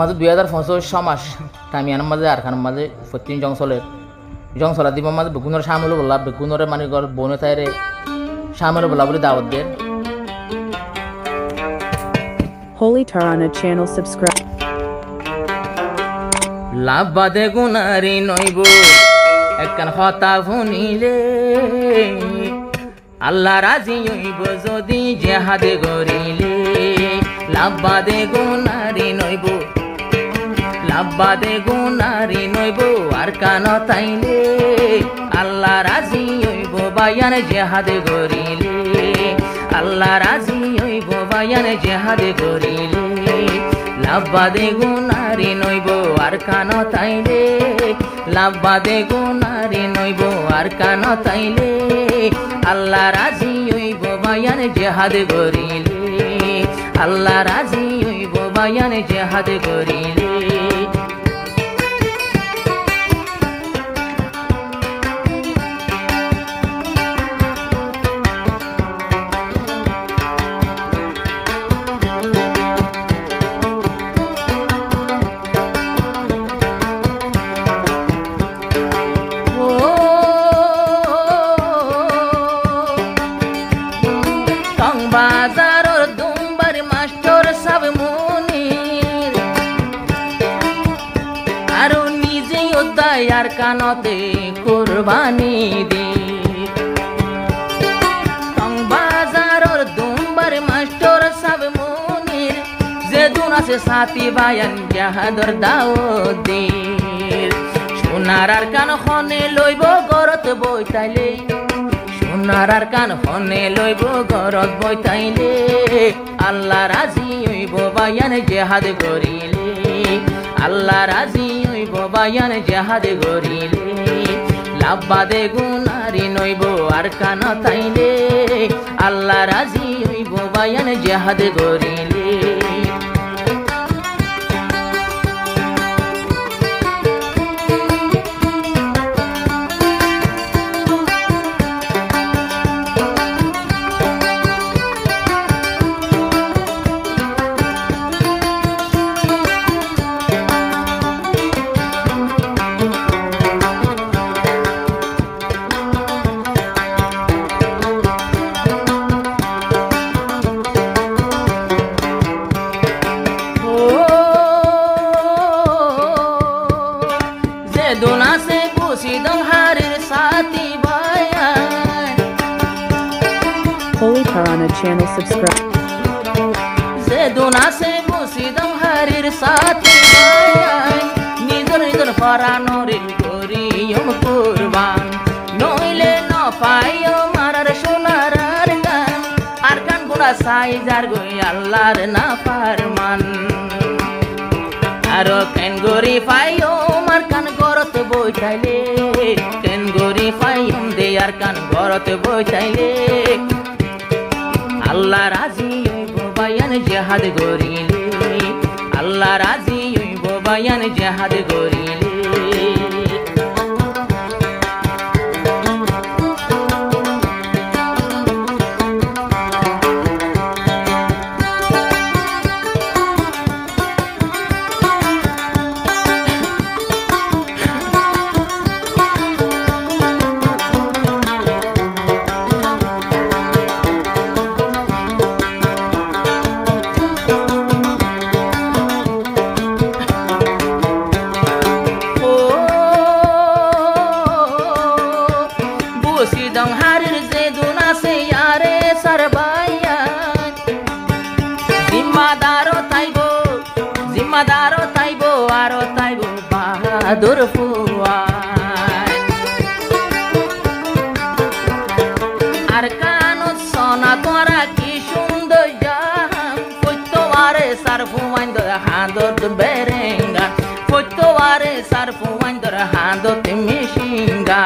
মাঝে 2025 সমাস টাইমিয়ানের মাঝে আর খানের মাঝে ফতিন জংসলা দিব মাঝে বেগুনের সামলে বললা বেগুনের মানে গর বনে তাইরে সামলে বলা বলে দাওয়াত দেন Holy Tarana channel subscribe লাভবাদে Gunari নইব একখান হতা ভুনিলে আল্লাহ রাজি হইব যদি জেহাদে গরিলে লাভবাদে গুনারি নইব আর কান তাইলে আল্লাহ রাজি হইব বায়ান জেহাদে গরিলে আল্লাহ রাজি হইব বায়ান জেহাদে গরিলে লাভবাদে গুনারি নইব আর কান তাইলে লাভবাদে গুনারি নইব আর কান তাইলে আল্লাহ রাজি হইব বায়ান জেহাদ গরিলে আল্লাহ রাজি হইব বায়ান জেহাদ গরিলে বাজারর দুম্বার মাস্টার সব মুনির আর নিজে উদয়ার কানতে কুরবানি দে বাজারর দুম্বার মাস্টার সব মুনির যে দুন আছে সাথী বায়ান জাহাদর দাওয়াত দে সোনার আর কান খনে লইব গরত বইতাইলে সোনার কান হনে লইব গরত বইতাইলে আল্লাহ রাজি হইব বায়ান জেহাদ গরিলে আল্লাহ রাজি হইব বায়ান জেহাদ গরিলে লাভবাদে গুনারি নইব আর কান তাইলে আল্লাহ রাজি হইব বায়ান জেহাদ গরিলে दोना से पूछी दम हारिर साथी बायान Holy Tarana channel subscribe से दोना से पूछी दम हारिर साथी बायान निजर फरानोरिल करियम कुरबान नइले न पाइयो मारार सोनार गान আর গান গুড়া সাই যার গই আল্লাহর না ফারমান আর কেন গরি পাইও মার কান গরত বইতাইলে কেন গরি পাইম দে আর কান গরত বইতাইলে আল্লাহ রাজি হইব বায়ান জেহাদ গরিলে আল্লাহ রাজি হইব বায়ান জেহাদ গরিলে sidang harir zeduna se yare sarbayan zimadaro taibo aro taibo bahadur fuan ar kanut sona tora ki sunder jaham foitoware sarfuan do handot berenga foitoware sarfuan do handot mishinga